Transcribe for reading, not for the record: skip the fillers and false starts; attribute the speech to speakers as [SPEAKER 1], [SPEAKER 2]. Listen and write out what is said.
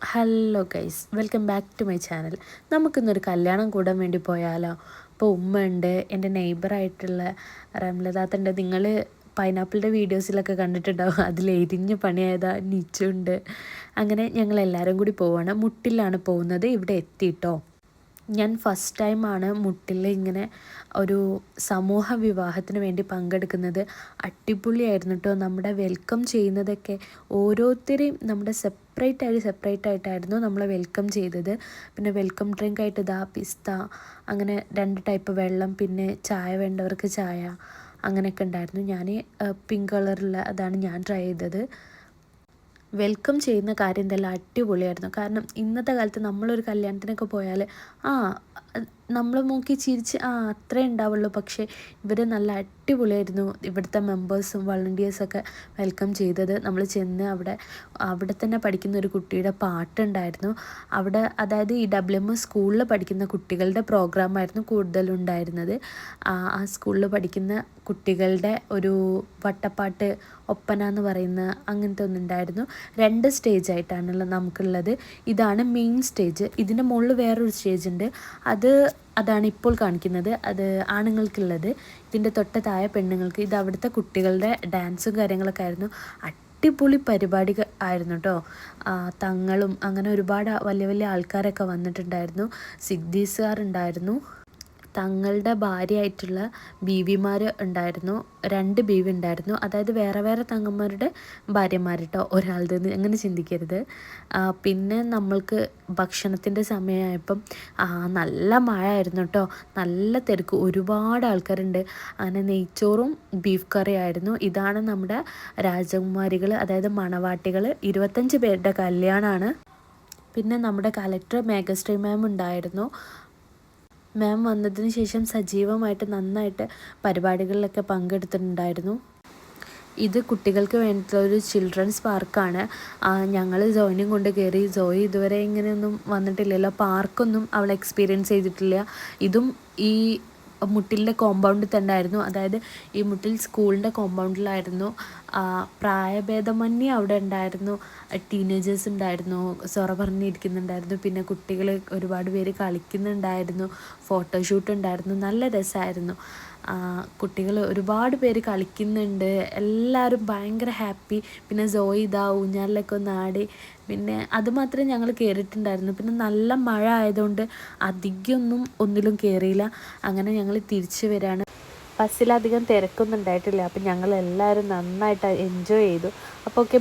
[SPEAKER 1] Hello guys, welcome back to my channel. നമുക്കിന്നൊരു കല്യാണം കൂടാൻ വേണ്ടി പോയാലോ? അപ്പോൾ ഉമ്മ ഉണ്ട്, എൻ്റെ നെയ്ബറായിട്ടുള്ള റംലതാത്തുണ്ട്. നിങ്ങൾ പൈനാപ്പിളിൻ്റെ വീഡിയോസിലൊക്കെ കണ്ടിട്ടുണ്ടാവും. അതിൽ എരിഞ്ഞ് പണിയായതാ നിച്ചുണ്ട്. അങ്ങനെ ഞങ്ങളെല്ലാവരും കൂടി പോവാണ്. മുട്ടിലാണ് പോകുന്നത്. ഇവിടെ എത്തിയിട്ടോ. ഞാൻ ഫസ്റ്റ് ടൈമാണ് മുട്ടിൽ ഇങ്ങനെ ഒരു സമൂഹ വിവാഹത്തിന് വേണ്ടി പങ്കെടുക്കുന്നത്. അടിപൊളിയായിരുന്നു കേട്ടോ. നമ്മുടെ വെൽക്കം ചെയ്യുന്നതൊക്കെ ഓരോരുത്തരെയും നമ്മുടെ സെപ്പറേറ്റ് ആയിട്ടായിരുന്നു നമ്മളെ വെൽക്കം ചെയ്തത്. പിന്നെ വെൽക്കം ഡ്രിങ്ക് ആയിട്ട് ഇതാ പിസ്ത, അങ്ങനെ 2 ടൈപ്പ് വെള്ളം, പിന്നെ ചായ വേണ്ടവർക്ക് ചായ, അങ്ങനെയൊക്കെ ഉണ്ടായിരുന്നു. ഞാൻ പിങ്ക് കളറുള്ള അതാണ് ഞാൻ ട്രൈ ചെയ്തത്. വെൽക്കം ചെയ്യുന്ന കാര്യം എന്തെല്ലാം അടിപൊളിയായിരുന്നു. കാരണം ഇന്നത്തെ കാലത്ത് നമ്മളൊരു കല്യാണത്തിനൊക്കെ പോയാൽ നമ്മളെ നോക്കി ചിരിച്ച് അത്രേ ഉണ്ടാവുള്ളൂ. പക്ഷേ ഇവർ നല്ല അടിപൊളിയായിരുന്നു. ഇവിടുത്തെ മെമ്പേഴ്സും വളണ്ടിയേഴ്സൊക്കെ വെൽക്കം ചെയ്തത്. നമ്മൾ ചെന്ന് അവിടെ തന്നെ പഠിക്കുന്ന ഒരു കുട്ടിയുടെ പാട്ടുണ്ടായിരുന്നു. അതായത് ഈ WM സ്കൂളിൽ പഠിക്കുന്ന കുട്ടികളുടെ പ്രോഗ്രാമായിരുന്നു കൂടുതലുണ്ടായിരുന്നത്. ആ സ്കൂളിൽ പഠിക്കുന്ന കുട്ടികളുടെ ഒരു വട്ടപ്പാട്ട്, ഒപ്പന എന്ന് പറയുന്ന അങ്ങനത്തെ ഒന്നുണ്ടായിരുന്നു. 2 സ്റ്റേജായിട്ടാണല്ലോ നമുക്കുള്ളത്. ഇതാണ് മെയിൻ സ്റ്റേജ്. ഇതിൻ്റെ മുകളിൽ വേറൊരു സ്റ്റേജ് ഉണ്ട്. അതാണ് ഇപ്പോൾ കാണിക്കുന്നത്. അത് ആണുങ്ങൾക്കുള്ളത്. ഇതിൻ്റെ തൊട്ട് താഴെ പെണ്ണുങ്ങൾക്ക്. ഇത് അവിടുത്തെ കുട്ടികളുടെ ഡാൻസും കാര്യങ്ങളൊക്കെ ആയിരുന്നു. അടിപൊളി പരിപാടി ആയിരുന്നു കേട്ടോ. തങ്ങളും അങ്ങനെ ഒരുപാട് വലിയ വലിയ ആൾക്കാരൊക്കെ വന്നിട്ടുണ്ടായിരുന്നു. സിദ്ദീസുകാരുണ്ടായിരുന്നു. തങ്ങളുടെ ഭാര്യയായിട്ടുള്ള ബീവിമാർ ഉണ്ടായിരുന്നു. 2 ബീവി ഉണ്ടായിരുന്നു. അതായത് വേറെ വേറെ തങ്ങന്മാരുടെ ഭാര്യമാർ കേട്ടോ, ഒരാളുടെ അങ്ങനെ ചിന്തിക്കരുത്. പിന്നെ നമ്മൾക്ക് ഭക്ഷണത്തിൻ്റെ സമയമായപ്പം നല്ല മഴ ആയിരുന്നു കേട്ടോ. നല്ല തിരക്ക്, ഒരുപാട് ആൾക്കാരുണ്ട്. അങ്ങനെ നെയ്ച്ചോറും ബീഫ് കറി ആയിരുന്നു. ഇതാണ് നമ്മുടെ രാജകുമാരികൾ, അതായത് മണവാട്ടികൾ. 25 പേരുടെ കല്യാണമാണ്. പിന്നെ നമ്മുടെ കലക്ടർ മേഘശ്രീ മാം ഉണ്ടായിരുന്നു. മാം വന്നതിന് ശേഷം സജീവമായിട്ട് നന്നായിട്ട് പരിപാടികളിലൊക്കെ പങ്കെടുത്തിട്ടുണ്ടായിരുന്നു. ഇത് കുട്ടികൾക്ക് വേണ്ടിയിട്ടുള്ള ഒരു ചിൽഡ്രൻസ് പാർക്കാണ്. ഞങ്ങൾ ജോയിനും കൊണ്ട് കയറി. ജോയി ഇതുവരെ ഇങ്ങനെയൊന്നും വന്നിട്ടില്ലല്ലോ, പാർക്കൊന്നും അവൾ എക്സ്പീരിയൻസ് ചെയ്തിട്ടില്ല. ഇതും ഈ മുട്ടിലിൻ്റെ കോമ്പൗണ്ടിൽ തന്നെ ആയിരുന്നു. അതായത് ഈ മുട്ടിൽ സ്കൂളിൻ്റെ കോമ്പൗണ്ടിലായിരുന്നു. പ്രായഭേദമന്യേ അവിടെ ഉണ്ടായിരുന്നു. ടീനേജേഴ്സ് ഉണ്ടായിരുന്നു, സൊറ പറഞ്ഞിരിക്കുന്നുണ്ടായിരുന്നു. പിന്നെ കുട്ടികൾ ഒരുപാട് പേര് കളിക്കുന്നുണ്ടായിരുന്നു. ഫോട്ടോഷൂട്ട് ഉണ്ടായിരുന്നു. നല്ല രസമായിരുന്നു. കുട്ടികൾ ഒരുപാട് പേര് കളിക്കുന്നുണ്ട്. എല്ലാവരും ഭയങ്കര ഹാപ്പി. പിന്നെ സോയി ഇതാ ഊഞ്ഞാലിലൊക്കെ ഒന്ന് ആടി. പിന്നെ അതുമാത്രമേ ഞങ്ങൾ കയറിയിട്ടുണ്ടായിരുന്നു. പിന്നെ നല്ല മഴ ആയതുകൊണ്ട് അധികമൊന്നും ഒന്നിലും കയറിയില്ല. അങ്ങനെ ഞങ്ങൾ തിരിച്ചു വരികയാണ്. ബസ്സിലധികം തിരക്കൊന്നും ഉണ്ടായിട്ടില്ല. അപ്പം ഞങ്ങൾ എല്ലാവരും നന്നായിട്ട് എൻജോയ് ചെയ്തു. അപ്പോൾ ഓക്കെ.